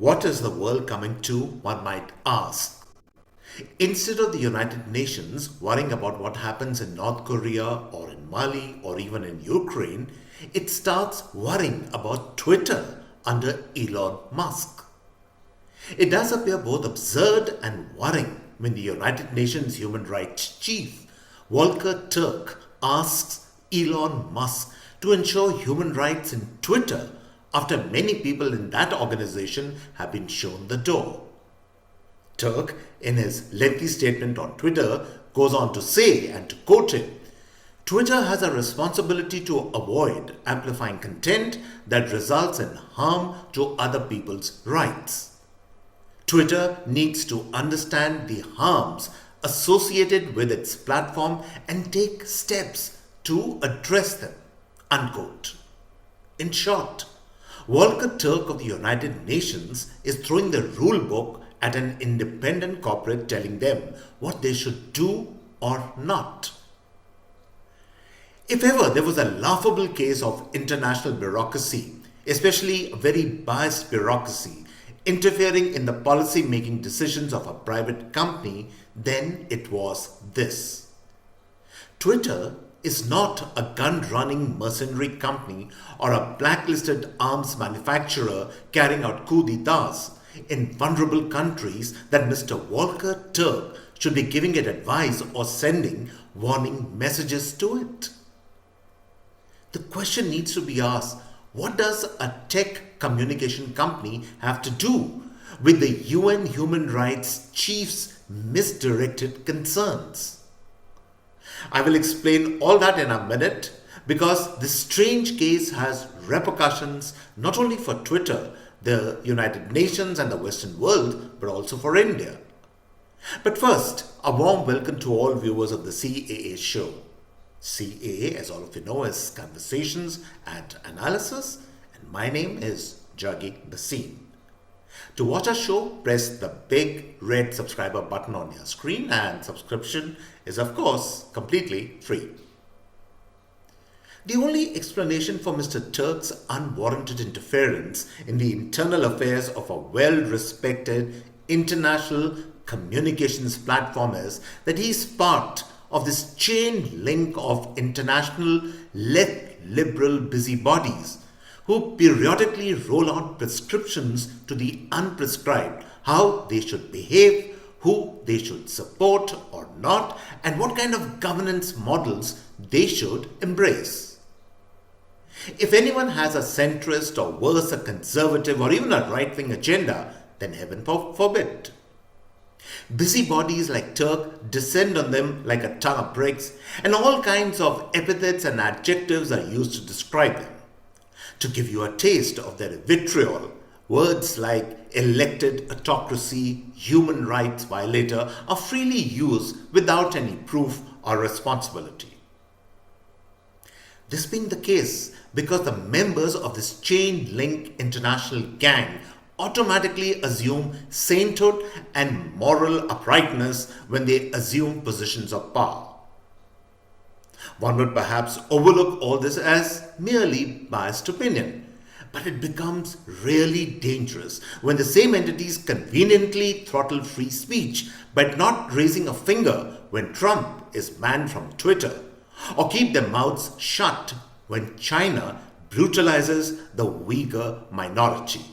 What is the world coming to, one might ask. Instead of the United Nations worrying about what happens in North Korea or in Mali or even in Ukraine, it starts worrying about Twitter under Elon Musk. It does appear both absurd and worrying when the United Nations Human Rights Chief, Volker Turk, asks Elon Musk to ensure human rights in Twitter after many people in that organization have been shown the door. Turk, in his lengthy statement on Twitter, goes on to say, and to quote him, Twitter has a responsibility to avoid amplifying content that results in harm to other people's rights. Twitter needs to understand the harms associated with its platform and take steps to address them. Unquote. In short, Volker Turk of the United Nations is throwing the rule book at an independent corporate telling them what they should do or not. If ever there was a laughable case of international bureaucracy, especially a very biased bureaucracy, interfering in the policy-making decisions of a private company, then it was this. Twitter is not a gun-running mercenary company or a blacklisted arms manufacturer carrying out coup d'etats in vulnerable countries that Mr. Volker Turk should be giving it advice or sending warning messages to it. The question needs to be asked, what does a tech communication company have to do with the UN Human Rights Chief's misdirected concerns? I will explain all that in a minute because this strange case has repercussions not only for Twitter, the United Nations and the Western world, but also for India. But first, a warm welcome to all viewers of the CAA show. CAA, as all of you know, is Conversations and Analysis, and my name is Juggi Bhasin. To watch our show, press the big red subscriber button on your screen, and subscription is of course completely free. The only explanation for Mr. Turk's unwarranted interference in the internal affairs of a well-respected international communications platform is that he is part of this chain link of international left liberal busybodies who periodically roll out prescriptions to the unprescribed how they should behave, who they should support or not, and what kind of governance models they should embrace. If anyone has a centrist or worse, a conservative or even a right-wing agenda, then heaven forbid. Busybodies like Turk descend on them like a ton of bricks, and all kinds of epithets and adjectives are used to describe them. To give you a taste of their vitriol, words like elected autocracy, human rights violator are freely used without any proof or responsibility. This being the case because the members of this chain link international gang automatically assume sainthood and moral uprightness when they assume positions of power. One would perhaps overlook all this as merely biased opinion, but it becomes really dangerous when the same entities conveniently throttle free speech by not raising a finger when Trump is banned from Twitter, or keep their mouths shut when China brutalizes the Uyghur minority.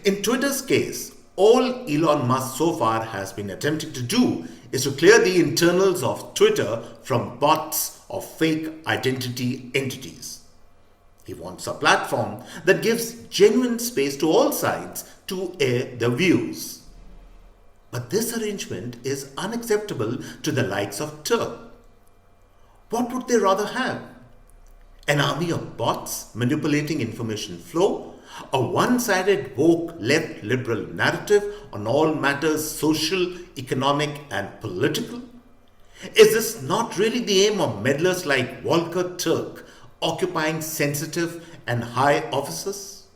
In Twitter's case, all Elon Musk so far has been attempting to do is to clear the internals of Twitter from bots or fake identity entities. He wants a platform that gives genuine space to all sides to air their views. But this arrangement is unacceptable to the likes of Turk. What would they rather have? An army of bots manipulating information flow? A one-sided woke left liberal narrative on all matters social, economic and political? Is this not really the aim of meddlers like Volker Turk occupying sensitive and high offices?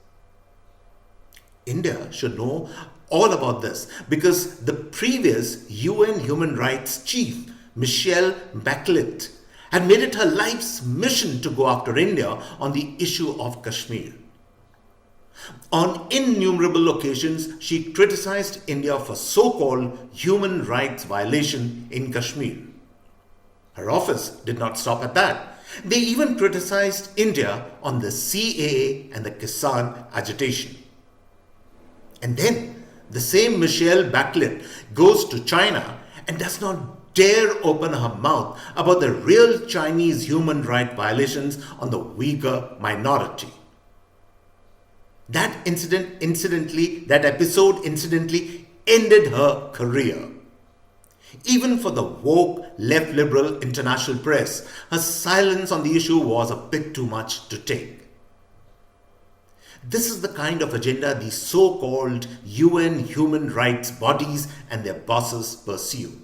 India should know all about this because the previous UN Human Rights Chief, Michelle Bachelet, had made it her life's mission to go after India on the issue of Kashmir. On innumerable occasions, she criticized India for so-called human rights violation in Kashmir. Her office did not stop at that. They even criticized India on the CAA and the Kisan agitation. And then the same Michelle Bachelet goes to China and does not dare open her mouth about the real Chinese human rights violations on the Uyghur minority. That episode incidentally ended her career. Even for the woke, left liberal international press, her silence on the issue was a bit too much to take. This is the kind of agenda these so-called UN human rights bodies and their bosses pursue.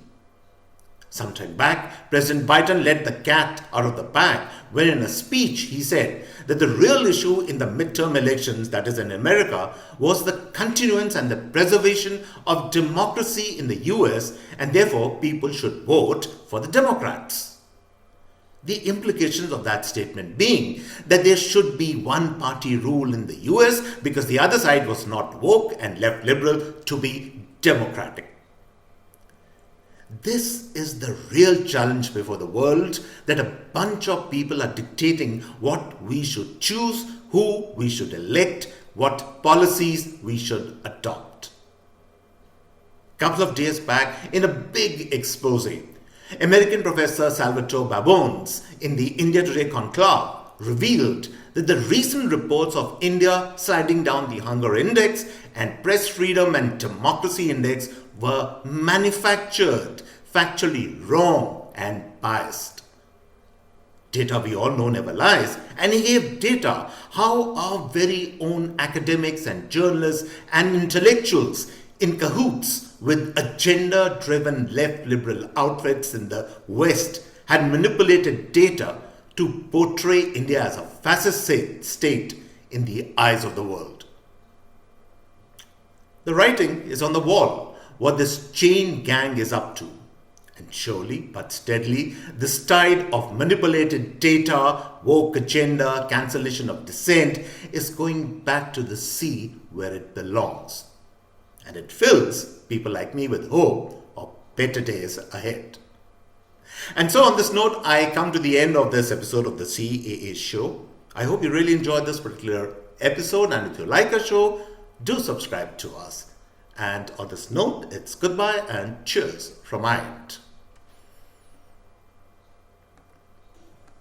Some time back, President Biden let the cat out of the bag when in a speech he said that the real issue in the midterm elections, that is in America, was the continuance and the preservation of democracy in the US, and therefore people should vote for the Democrats. The implications of that statement being that there should be one party rule in the US because the other side was not woke and left liberal to be democratic. This is the real challenge before the world, that a bunch of people are dictating what we should choose, who we should elect, what policies we should adopt. A couple of days back, in a big expose, American professor Salvatore Babones in the India Today conclave revealed that the recent reports of India sliding down the hunger index and press freedom and democracy index were manufactured, factually wrong and biased. Data, we all know, never lies, and he gave data how our very own academics and journalists and intellectuals in cahoots with agenda-driven left liberal outfits in the West had manipulated data to portray India as a fascist state in the eyes of the world. The writing is on the wall, what this chain gang is up to. And surely but steadily, this tide of manipulated data, woke agenda, cancellation of dissent is going back to the sea where it belongs. And it fills people like me with hope of better days ahead. And so on this note, I come to the end of this episode of the CAA show. I hope you really enjoyed this particular episode, and if you like our show, do subscribe to us. And on this note, it's goodbye and cheers from my end.